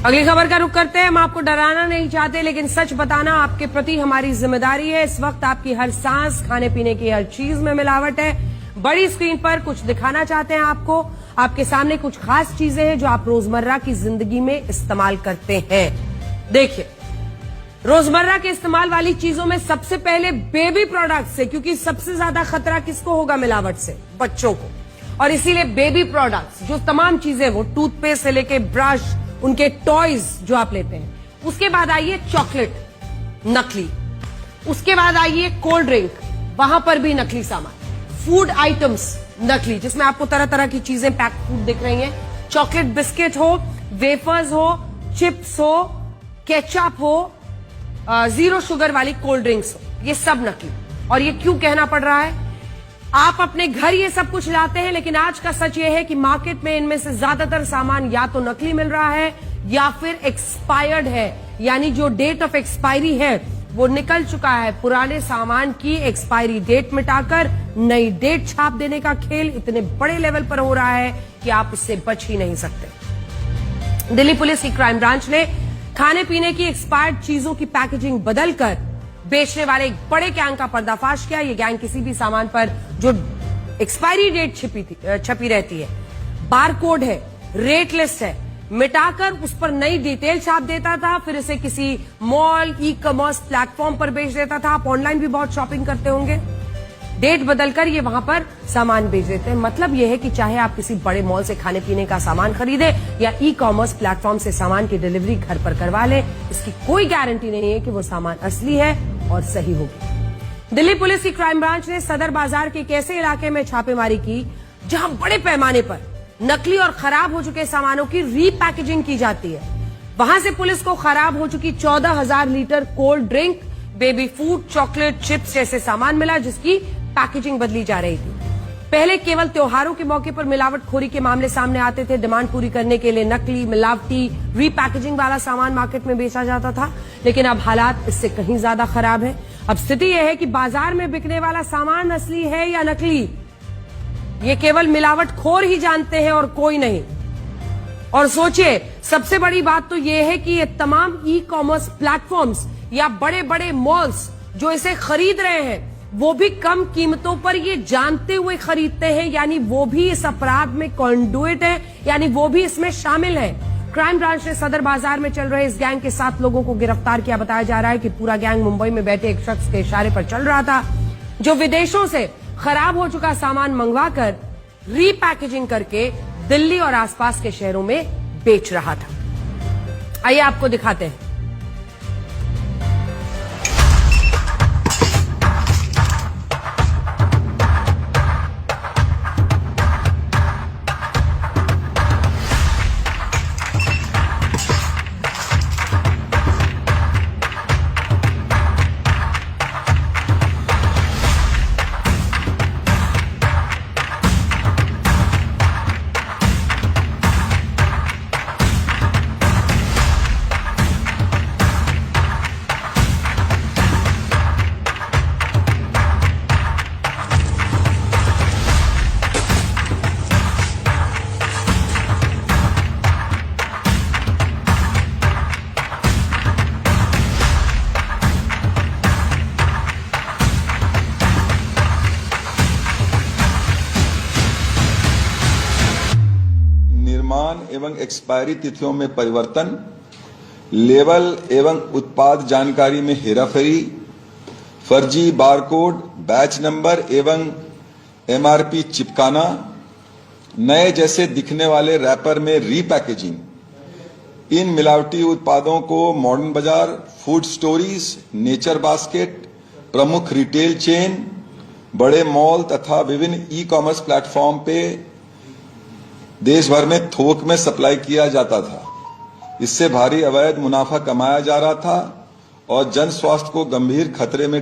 अगली खबर का रुख करते हैं। हम आपको डराना नहीं चाहते, लेकिन सच बताना आपके प्रति हमारी जिम्मेदारी है। इस वक्त आपकी हर सांस, खाने पीने की हर चीज में मिलावट है। बड़ी स्क्रीन पर कुछ दिखाना चाहते हैं आपको। आपके सामने कुछ खास चीजें हैं जो आप रोजमर्रा की जिंदगी में इस्तेमाल करते हैं। देखिए, रोजमर्रा के इस्तेमाल वाली चीजों में सबसे पहले बेबी प्रोडक्ट्स है, क्योंकि सबसे ज्यादा खतरा किसको होगा मिलावट से? बच्चों को। और इसीलिए बेबी प्रोडक्ट्स, जो तमाम चीजें, वो टूथपेस्ट से लेके ब्रश, उनके टॉयज जो आप लेते हैं। उसके बाद आइए चॉकलेट, नकली। उसके बाद आइए कोल्ड ड्रिंक, वहां पर भी नकली सामान। फूड आइटम्स नकली, जिसमें आपको तरह तरह की चीजें पैक फूड दिख रही हैं। चॉकलेट बिस्किट हो, वेफर्स हो, चिप्स हो, केचप हो, जीरो शुगर वाली कोल्ड ड्रिंक्स हो, ये सब नकली। और ये क्यों कहना पड़ रहा है? आप अपने घर ये सब कुछ लाते हैं, लेकिन आज का सच ये है कि मार्केट में इनमें से ज्यादातर सामान या तो नकली मिल रहा है या फिर एक्सपायर्ड है, यानी जो डेट ऑफ एक्सपायरी है वो निकल चुका है। पुराने सामान की एक्सपायरी डेट मिटाकर नई डेट छाप देने का खेल इतने बड़े लेवल पर हो रहा है कि आप इससे बच ही नहीं सकते। दिल्ली पुलिस की क्राइम ब्रांच ने खाने पीने की एक्सपायर्ड चीजों की पैकेजिंग बदलकर बेचने वाले एक बड़े गैंग का पर्दाफाश किया। ये गैंग किसी भी सामान पर जो एक्सपायरी डेट छपी रहती है, बारकोड है, रेट लिस्ट है, मिटाकर उस पर नई डिटेल छाप देता था, फिर इसे किसी मॉल, ई कॉमर्स प्लेटफॉर्म पर बेच देता था। आप ऑनलाइन भी बहुत शॉपिंग करते होंगे। डेट बदलकर ये वहां पर सामान बेच देते हैं। मतलब यह है कि चाहे आप किसी बड़े मॉल से खाने पीने का सामान खरीदे या ई कॉमर्स प्लेटफॉर्म से सामान की डिलीवरी घर पर करवा ले, इसकी कोई गारंटी नहीं है कि वो सामान असली है और सही होगी। दिल्ली पुलिस की क्राइम ब्रांच ने सदर बाजार के एक ऐसे इलाके में छापेमारी की जहां बड़े पैमाने पर नकली और खराब हो चुके सामानों की रीपैकेजिंग की जाती है। वहां से पुलिस को खराब हो चुकी 14,000 litre cold drink, baby food, chocolate, chips जैसे सामान मिला, जिसकी पैकेजिंग बदली जा रही थी। पहले केवल त्योहारों के मौके पर मिलावटखोरी के मामले सामने आते थे। डिमांड पूरी करने के लिए नकली, मिलावटी, रीपैकेजिंग वाला सामान मार्केट में बेचा जाता था, लेकिन अब हालात इससे कहीं ज्यादा खराब है। अब स्थिति यह है कि बाजार में बिकने वाला सामान असली है या नकली, ये केवल मिलावटखोर ही जानते हैं और कोई नहीं। और सोचिए, सबसे बड़ी बात तो यह है कि ये तमाम ई कॉमर्स प्लेटफॉर्म्स या बड़े बड़े मॉल्स जो इसे खरीद रहे हैं, वो भी कम कीमतों पर ये जानते हुए खरीदते हैं, यानी वो भी इस अपराध में कॉन्डुइट है, यानी वो भी इसमें शामिल है। क्राइम ब्रांच ने सदर बाजार में चल रहे इस गैंग के 7 लोगों को गिरफ्तार किया। बताया जा रहा है कि पूरा गैंग मुंबई में बैठे एक शख्स के इशारे पर चल रहा था, जो विदेशों से खराब हो चुका सामान मंगवाकर रीपैकेजिंग करके दिल्ली और आसपास के शहरों में बेच रहा था। आइए आपको दिखाते हैं। एवं एक्सपायरी तिथियों में परिवर्तन, लेबल एवं उत्पाद जानकारी में हेराफेरी, फर्जी बारकोड, बैच नंबर एवं एमआरपी चिपकाना, नए जैसे दिखने वाले रैपर में रीपैकेजिंग, इन मिलावटी उत्पादों को मॉडर्न बाजार, फूड स्टोरीज, नेचर बास्केट, प्रमुख रिटेल चेन, बड़े मॉल तथा विभिन्न ई कॉमर्स प्लेटफॉर्म पे देश भर में थोक में सप्लाई किया जाता था। इससे भारी अवैध मुनाफा कमाया जा रहा था और जन स्वास्थ्य को गंभीर खतरे में